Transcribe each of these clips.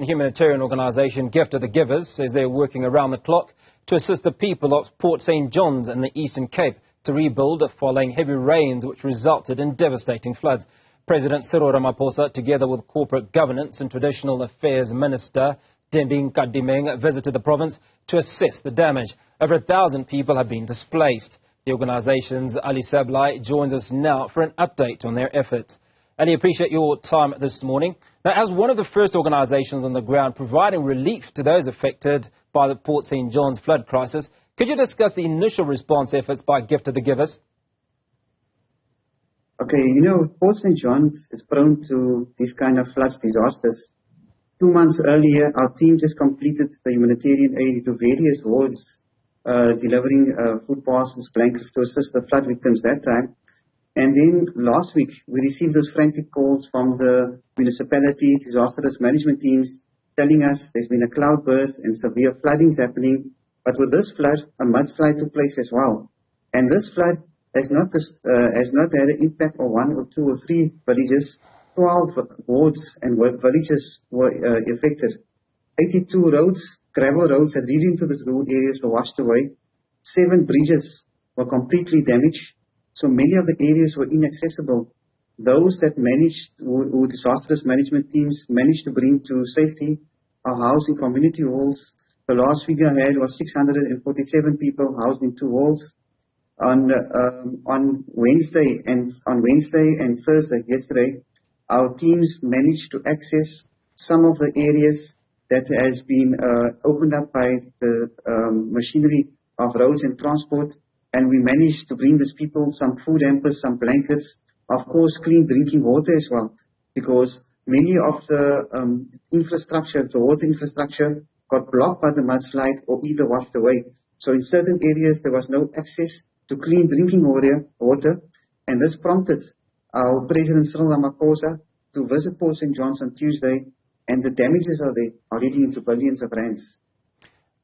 The humanitarian organisation Gift of the Givers says they're working around the clock to assist the people of Port St John's in the Eastern Cape to rebuild following heavy rains which resulted in devastating floods. President Cyril Ramaphosa, together with Corporate Governance and Traditional Affairs Minister Dembing Kadimeng, visited the province to assess the damage. Over 1,000 people have been displaced. The organisation's Ali Sablay joins us now for an update on their efforts. Ali, appreciate your time this morning. Now, as one of the first organisations on the ground providing relief to those affected by the Port St John's flood crisis, could you discuss the initial response efforts by Gift of the Givers? Okay, Port St John's is prone to these kind of floods, disasters. 2 months earlier, our team just completed the humanitarian aid to various wards, delivering food parcels, blankets to assist the flood victims that time. And then last week, we received those frantic calls from the municipality, disaster risk management teams, telling us there's been a cloudburst and severe flooding happening. But with this flood, a mudslide took place as well. And this flood has not had an impact on 1 or 2 or 3 villages. 12 wards and villages were affected. 82 roads, gravel roads that lead into the rural areas were washed away. 7 bridges were completely damaged. So many of the areas were inaccessible. Those that managed, who disaster risk management teams managed to bring to safety, are housed in community halls. The last figure I had was 647 people housed in 2 halls. On Wednesday and Thursday, yesterday, our teams managed to access some of the areas that has been opened up by the machinery of roads and transport. And we managed to bring these people some food hampers, some blankets, of course, clean drinking water as well, because many of the infrastructure, the water infrastructure, got blocked by the mudslide or either washed away. So in certain areas, there was no access to clean drinking water, and this prompted our President Cyril Ramaphosa to visit Port St John's on Tuesday, and the damages are leading into billions of rands.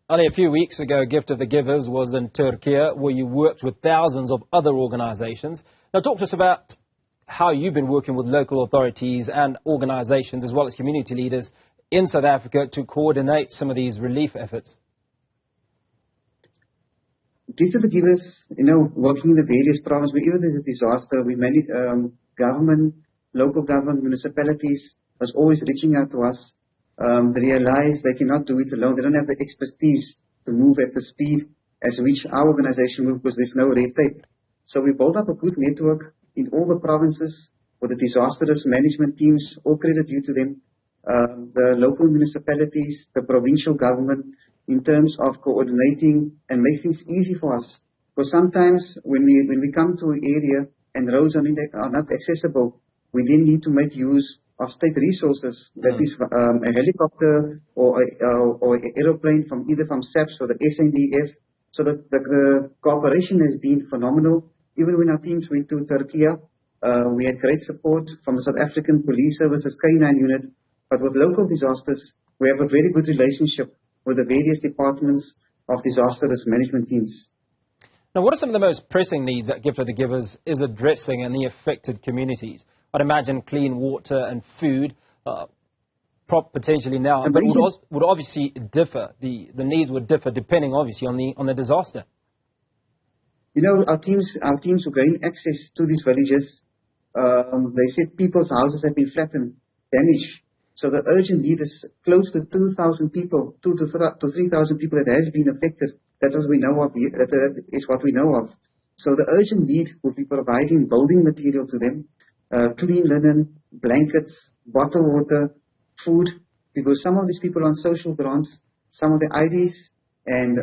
Ali, a few weeks ago, Gift of the Givers was in Turkey, where you worked with thousands of other organisations. Now, talk to us about how you've been working with local authorities and organisations, as well as community leaders in South Africa, to coordinate some of these relief efforts. Gift of the Givers, working in the various provinces, wherever there's a disaster, we manage government, local government, municipalities was always reaching out to us. They realize they cannot do it alone. They don't have the expertise to move at the speed as which our organization moves, because there's no red tape. So we built up a good network in all the provinces with the disaster risk management teams, all credit due to them, the local municipalities, the provincial government, in terms of coordinating and make things easy for us. Because sometimes when we come to an area and roads are not accessible, we then need to make use of state resources, that is a helicopter or an aeroplane either from SAPS or the SNDF. So that the cooperation has been phenomenal. Even when our teams went to Turkey, we had great support from the South African Police Services K9 unit. But with local disasters, we have a very good relationship with the various departments of disaster risk management teams. Now, what are some of the most pressing needs that Gift of the Givers is addressing in the affected communities? I'd imagine clean water and food, potentially now, but would obviously differ. The needs would differ depending, obviously, on the disaster. Our teams who gain access to these villages, they said people's houses have been flattened, damaged. So the urgent need is close to 2,000 people, 2,000 to 3,000 people that has been affected. That is what we know of. That is what we know of. So the urgent need would be providing building material to them. Clean linen, blankets, bottled water, food, because some of these people on social grants, some of the IDs and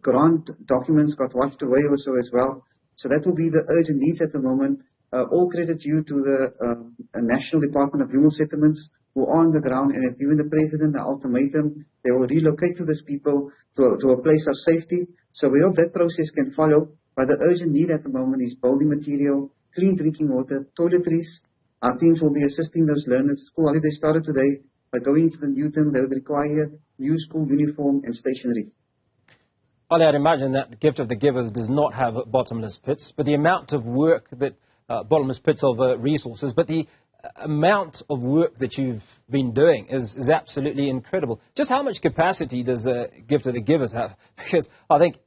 grant documents got washed away also as well. So that will be the urgent needs at the moment. All credit due to the National Department of Human Settlements, who are on the ground and have given the President the ultimatum. They will relocate to these people to a place of safety. So we hope that process can follow. But the urgent need at the moment is building material, clean drinking water, toiletries. Our teams will be assisting those learners. School holiday started today, but going into the new term, they would require new school uniform and stationery. Ali, I'd imagine that Gift of the Givers does not have bottomless pits, but the amount of work that bottomless pits of resources, but the amount of work that you've been doing is absolutely incredible. Just how much capacity does a Gift of the Givers have? Because I think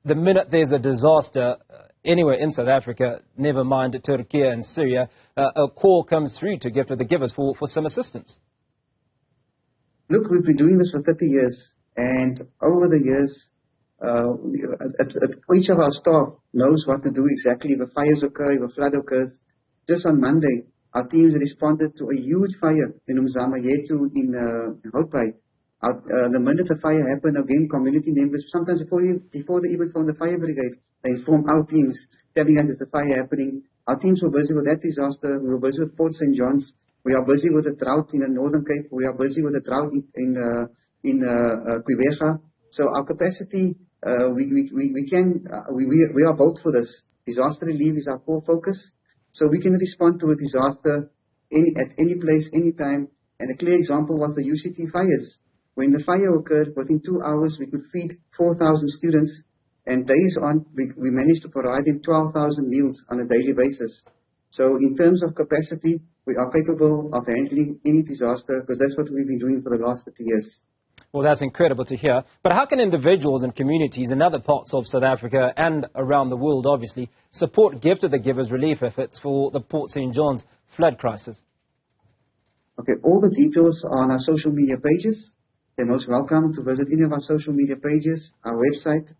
the minute there's a disaster anywhere in South Africa, never mind Turkey and Syria, a call comes through to Gift of the Givers for some assistance. Look, we've been doing this for 30 years, and over the years, each of our staff knows what to do exactly if a fire occurs, if a flood occurs. Just on Monday, our teams responded to a huge fire in Umzama-Yetu in Houtbay. The minute the fire happened, again, community members, sometimes before they even phone the fire brigade, they inform our teams, telling us there's a fire happening. Our teams were busy with that disaster. We were busy with Port St. John's. We are busy with the drought in the Northern Cape. We are busy with the drought in Quebeja. So our capacity, we are built for this. Disaster relief is our core focus. So we can respond to a disaster at any place, any time. And a clear example was the UCT fires. When the fire occurred, within 2 hours, we could feed 4,000 students. And days on, we managed to provide them 12,000 meals on a daily basis. So in terms of capacity, we are capable of handling any disaster because that's what we've been doing for the last 30 years. Well, that's incredible to hear. But how can individuals and communities in other parts of South Africa and around the world, obviously, support Gift of the Givers relief efforts for the Port St. John's flood crisis? Okay, all the details are on our social media pages. They're most welcome to visit any of our social media pages, our website.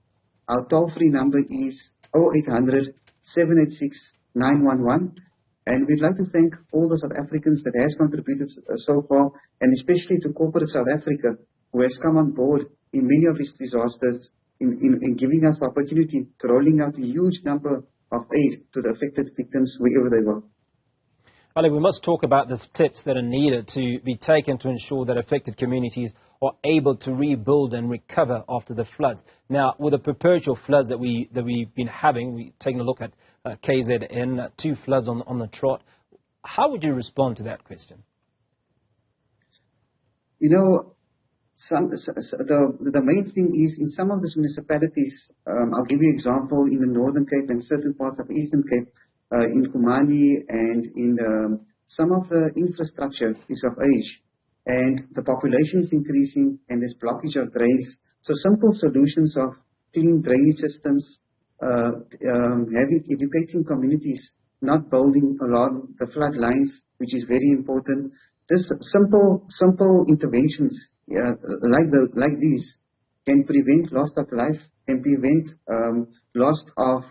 Our toll-free number is 0800 786 911. And we'd like to thank all the South Africans that has contributed so far, and especially to corporate South Africa, who has come on board in many of these disasters in giving us the opportunity to rolling out a huge number of aid to the affected victims wherever they were. Ali, we must talk about the steps that are needed to be taken to ensure that affected communities are able to rebuild and recover after the floods. Now, with the perpetual floods that we've been having, we've taken a look at KZN, 2 floods on the trot. How would you respond to that question? You know, the main thing is in some of these municipalities, I'll give you an example, in the Northern Cape and certain parts of Eastern Cape, in Kumani and in some of the infrastructure is of age. And the population is increasing and there's blockage of drains. So simple solutions of clean drainage systems, educating communities, not building along the flood lines, which is very important. Just simple interventions like these can prevent loss of life, can prevent loss of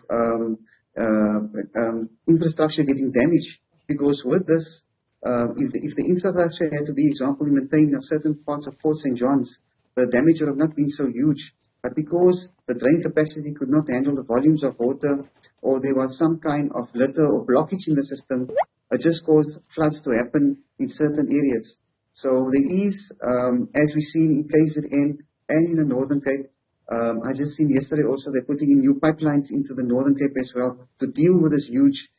infrastructure getting damaged. Because with this, if the infrastructure had to be, example, maintained of certain parts of Port St. John's, the damage would have not been so huge. But because the drain capacity could not handle the volumes of water, or there was some kind of litter or blockage in the system, it just caused floods to happen in certain areas. So there is, as we've seen in KZN and in the Northern Cape, I just seen yesterday also they're putting in new pipelines into the Northern Cape as well to deal with this huge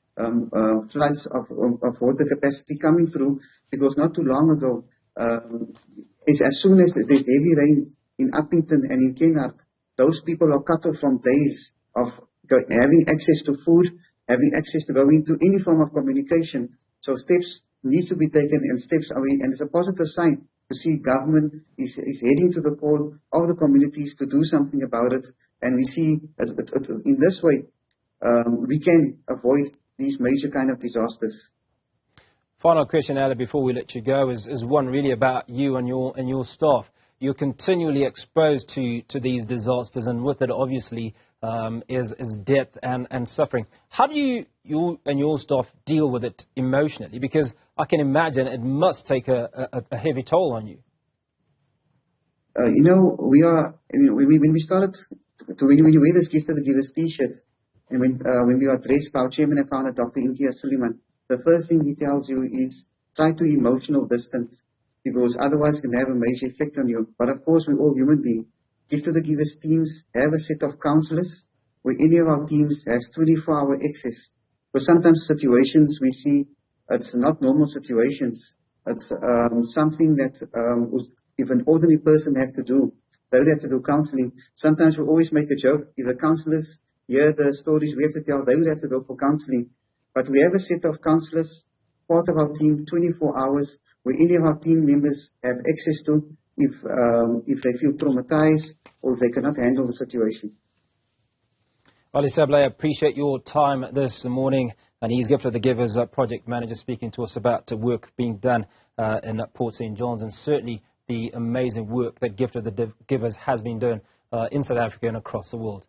floods of water capacity coming through, because not too long ago, as soon as there's heavy rains in Uppington and in Kennard, those people are cut off from days of having access to food, having access to go into any form of communication. So steps need to be taken, and steps are in, and it's a positive sign to see government is heading to the call of the communities to do something about it. And we see in this way, we can avoid these major kind of disasters. Final question, Ali, before we let you go, is one really about you and your staff. You're continually exposed to these disasters, and with it, obviously, is death and suffering. How do you and your staff deal with it emotionally? Because I can imagine it must take a heavy toll on you. We are, when we started, when you wear this Gift of the Givers T-shirt, and when we were addressed by our chairman and founder, Dr. Imtiaz Suleiman, the first thing he tells you is try to emotional distance, because otherwise it can have a major effect on you. But of course, we're all human beings. Gift of the Givers teams have a set of counselors where any of our teams has 24-hour access. But sometimes situations we see, it's not normal situations. It's something that if an ordinary person have to do, they would have to do counseling. Sometimes we always make a joke. If the counselors hear the stories we have to tell, they would have to go for counseling. But we have a set of counselors part of our team 24 hours where any of our team members have access to if they feel traumatized or if they cannot handle the situation. Ali Sablay, I appreciate your time this morning. And he's Gift of the Givers project manager speaking to us about the work being done in Port St. John's, and certainly the amazing work that Gift of the Givers has been doing in South Africa and across the world.